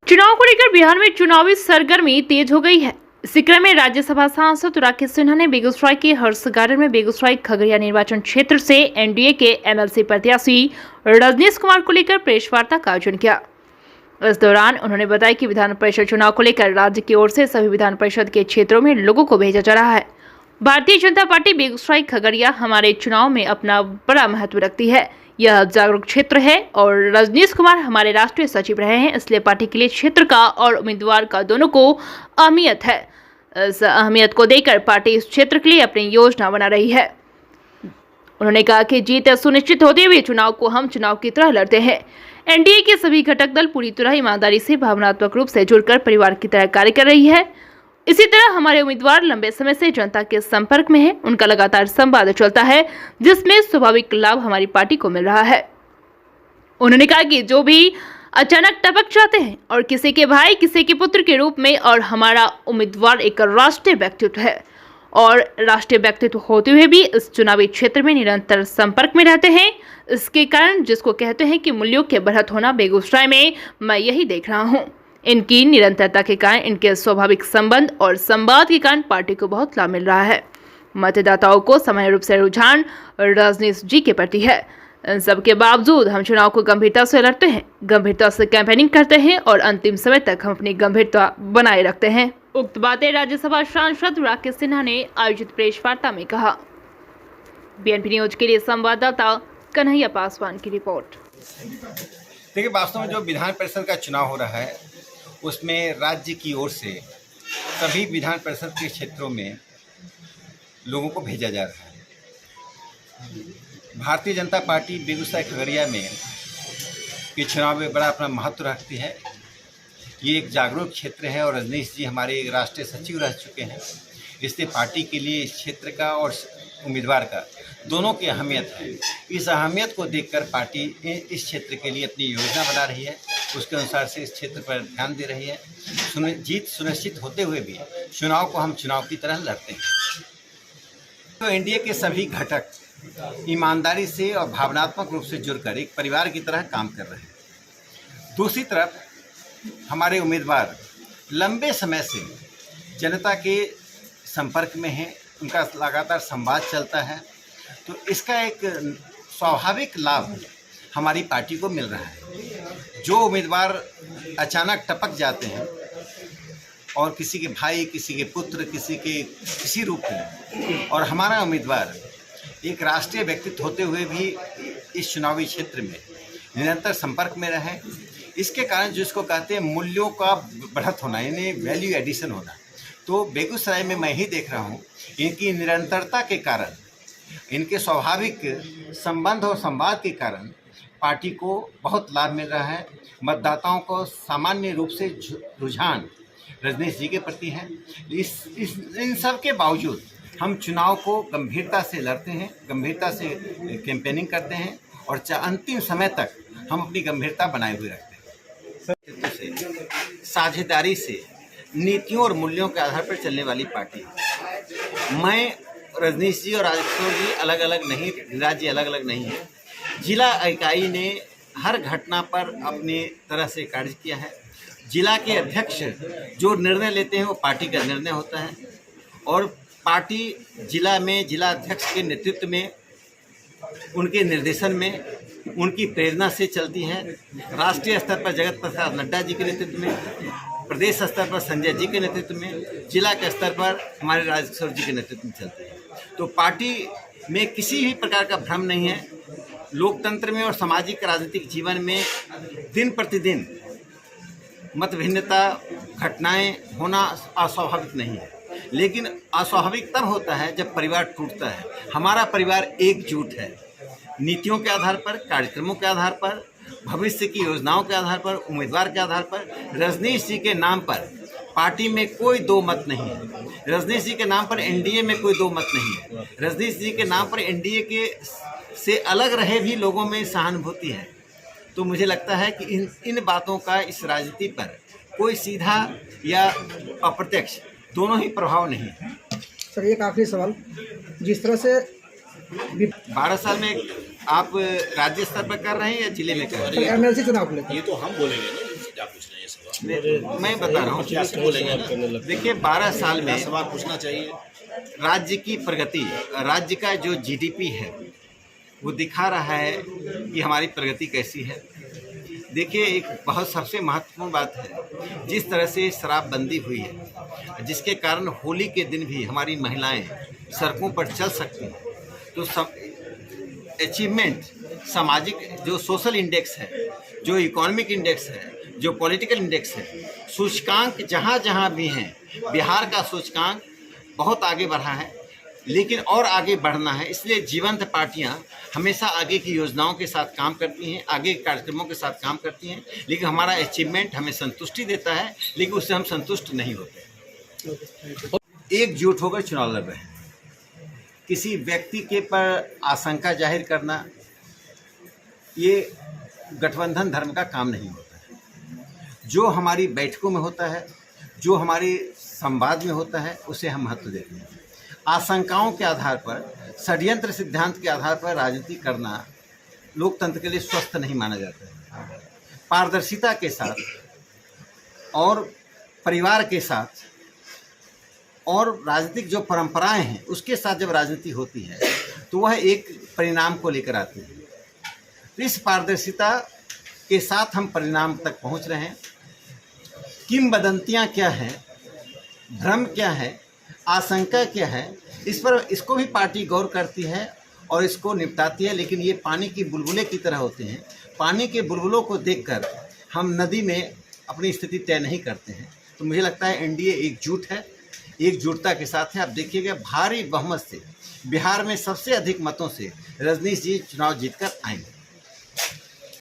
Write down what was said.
चुनाव को लेकर बिहार में चुनावी सरगर्मी तेज हो गई है। इसी क्रम में राज्यसभा सांसद राकेश सिन्हा ने बेगूसराय के हर्ष गार्डन में बेगूसराय खगड़िया निर्वाचन क्षेत्र से एनडीए के एमएलसी प्रत्याशी रजनीश कुमार को लेकर प्रेस वार्ता का आयोजन किया। इस दौरान उन्होंने बताया कि विधान परिषद चुनाव को लेकर राज्य की ओर से सभी विधान परिषद के क्षेत्रों में लोगों को भेजा जा रहा है। भारतीय जनता पार्टी बेगूसराय खगड़िया हमारे चुनाव में अपना बड़ा महत्व रखती है। यह जागरूक क्षेत्र है और रजनीश कुमार हमारे राष्ट्रीय सचिव रहे हैं, इसलिए पार्टी के लिए क्षेत्र का और उम्मीदवार का दोनों को अहमियत है। इस अहमियत को देकर पार्टी इस क्षेत्र के लिए अपनी योजना बना रही है। उन्होंने कहा कि जीत सुनिश्चित होते हुए चुनाव को हम चुनाव की तरह लड़ते हैं। एनडीए के सभी घटक दल पूरी तरह ईमानदारी से भावनात्मक रूप से जुड़कर परिवार की तरह कार्य कर रही है। इसी तरह हमारे उम्मीदवार लंबे समय से जनता के संपर्क में हैं, उनका लगातार संवाद चलता है, जिसमें स्वाभाविक लाभ हमारी पार्टी को मिल रहा है। उन्होंने कहा कि जो भी अचानक टपक जाते हैं और किसी के भाई किसी के पुत्र के रूप में, और हमारा उम्मीदवार एक राष्ट्रीय व्यक्तित्व है और राष्ट्रीय व्यक्तित्व होते हुए भी इस चुनावी क्षेत्र में निरंतर संपर्क में रहते हैं। इसके कारण जिसको कहते हैं कि मूल्यों के बढ़त होना बेगूसराय में मैं यही देख रहा हूँ। इनकी निरंतरता के कारण, इनके स्वाभाविक संबंध और संवाद के कारण पार्टी को बहुत लाभ मिल रहा है। मतदाताओं को सामान्य रूप से रुझान रजनीश जी के प्रति है। इन सब के बावजूद हम चुनाव को गंभीरता से लड़ते हैं, गंभीरता से कैंपेनिंग करते हैं और अंतिम समय तक हम अपनी गंभीरता बनाए रखते हैं। उक्त बातें राज्यसभा सांसद राकेश सिन्हा ने आयोजित प्रेस वार्ता में कहा। बीएनपी न्यूज के लिए संवाददाता कन्हैया पासवान की रिपोर्ट। देखिए, वास्तव में जो विधान परिषद का चुनाव हो रहा है उसमें राज्य की ओर से सभी विधान परिषद के क्षेत्रों में लोगों को भेजा जा रहा है। भारतीय जनता पार्टी बेगूसराय खगड़िया में ये चुनाव में बड़ा अपना महत्व रखती है। ये एक जागरूक क्षेत्र है और रजनीश जी हमारे राष्ट्रीय सचिव रह चुके हैं, इसलिए पार्टी के लिए इस क्षेत्र का और उम्मीदवार का दोनों की अहमियत है। इस अहमियत को देखकर पार्टी इस क्षेत्र के लिए अपनी योजना बना रही है, उसके अनुसार से इस क्षेत्र पर ध्यान दे रही है। जीत सुनिश्चित होते हुए भी चुनाव को हम चुनाव की तरह लड़ते हैं। तो एनडीए के सभी घटक ईमानदारी से और भावनात्मक रूप से जुड़कर एक परिवार की तरह काम कर रहे हैं। दूसरी तरफ हमारे उम्मीदवार लंबे समय से जनता के संपर्क में हैं, उनका लगातार संवाद चलता है, तो इसका एक स्वाभाविक लाभ हमारी पार्टी को मिल रहा है। जो उम्मीदवार अचानक टपक जाते हैं और किसी के भाई किसी के पुत्र किसी रूप में, और हमारा उम्मीदवार एक राष्ट्रीय व्यक्तित्व होते हुए भी इस चुनावी क्षेत्र में निरंतर संपर्क में रहे, इसके कारण जिसको कहते हैं मूल्यों का बढ़त होना, यानी वैल्यू एडिशन होना, तो बेगूसराय में मैं ही देख रहा हूँ। इनकी निरंतरता के कारण, इनके स्वाभाविक संबंध और संवाद के कारण पार्टी को बहुत लाभ मिल रहा है। मतदाताओं को सामान्य रूप से रुझान रजनीश जी के प्रति है। इन सब के बावजूद हम चुनाव को गंभीरता से लड़ते हैं, गंभीरता से कैंपेनिंग करते हैं और अंतिम समय तक हम अपनी गंभीरता बनाए हुए रखते हैं। साझेदारी से नीतियों और मूल्यों के आधार पर चलने वाली पार्टी है। मैं, रजनीश जी और राजेश्वर जी अलग अलग नहीं, गिरिराज जी अलग अलग नहीं है। जिला इकाई ने हर घटना पर अपने तरह से कार्य किया है। जिला के अध्यक्ष जो निर्णय लेते हैं वो पार्टी का निर्णय होता है और पार्टी जिला में जिला अध्यक्ष के नेतृत्व में, उनके निर्देशन में, उनकी प्रेरणा से चलती है। राष्ट्रीय स्तर पर जगत प्रसाद नड्डा जी के नेतृत्व में, प्रदेश स्तर पर संजय जी के नेतृत्व में, जिला के स्तर पर हमारे राजेश्वर जी के नेतृत्व में चलती है। तो पार्टी में किसी भी प्रकार का भ्रम नहीं है। लोकतंत्र में और सामाजिक राजनीतिक जीवन में दिन प्रतिदिन मतभिन्नता घटनाएं होना अस्वाभाविक नहीं है, लेकिन अस्वाभाविक तब होता है जब परिवार टूटता है। हमारा परिवार एकजुट है, नीतियों के आधार पर, कार्यक्रमों के आधार पर, भविष्य की योजनाओं के आधार पर, उम्मीदवार के आधार पर। रजनीश जी के नाम पर पार्टी में कोई दो मत नहीं है। रजनीश जी के नाम पर एनडीए में कोई दो मत नहीं है। रजनीश जी के नाम पर एनडीए के से अलग रहे भी लोगों में सहानुभूति है। तो मुझे लगता है कि इन बातों का इस राजनीति पर कोई सीधा या अप्रत्यक्ष दोनों ही प्रभाव नहीं है। सर एक आखिरी सवाल, जिस तरह से 12 साल में आप राज्य स्तर पर कर रहे हैं या जिले में कर रहे हैं? एमएलसी चुनाव को लेकर ये तो हम बोलेंगे ना, क्या पूछ रहे हैं ये सवाल? मैं बता रहा हूँ, देखिए 12 साल में सवाल पूछना चाहिए। राज्य की प्रगति, राज्य का जो जीडीपी है वो दिखा रहा है कि हमारी प्रगति कैसी है। देखिए एक बहुत सबसे महत्वपूर्ण बात है, जिस तरह से शराबबंदी हुई है, जिसके कारण होली के दिन भी हमारी महिलाएं सड़कों पर चल सकती हैं, तो सब अचीवमेंट, सामाजिक जो सोशल इंडेक्स है, जो इकोनॉमिक इंडेक्स है, जो पॉलिटिकल इंडेक्स है, सूचकांक जहाँ जहाँ भी हैं, बिहार का सूचकांक बहुत आगे बढ़ा है, लेकिन और आगे बढ़ना है। इसलिए जीवंत पार्टियां हमेशा आगे की योजनाओं के साथ काम करती हैं, आगे के कार्यक्रमों के साथ काम करती हैं, लेकिन हमारा अचीवमेंट हमें संतुष्टि देता है, लेकिन उससे हम संतुष्ट नहीं होते। एकजुट होकर चुनाव लड़ रहे हैं। किसी व्यक्ति के पर आशंका जाहिर करना ये गठबंधन धर्म का काम नहीं होता है। जो हमारी बैठकों में होता है, जो हमारे संवाद में होता है, उसे हम महत्व देते हैं। आशंकाओं के आधार पर, षड्यंत्र सिद्धांत के आधार पर राजनीति करना लोकतंत्र के लिए स्वस्थ नहीं माना जाता है। पारदर्शिता के साथ और परिवार के साथ और राजनीतिक जो परंपराएं हैं उसके साथ जब राजनीति होती है तो वह एक परिणाम को लेकर आती है। तो इस पारदर्शिता के साथ हम परिणाम तक पहुंच रहे हैं। किंवदंतियां क्या हैं, भ्रम क्या है, आशंका क्या है, इसको भी पार्टी गौर करती है और इसको निपटाती है। लेकिन ये पानी की बुलबुले की तरह होते हैं। पानी के बुलबुलों को देखकर हम नदी में अपनी स्थिति तय नहीं करते हैं। तो मुझे लगता है एनडीए एकजुट है, एकजुटता के साथ है। आप देखिएगा भारी बहुमत से बिहार में सबसे अधिक मतों से रजनीश जी चुनाव जीतकर आएंगे।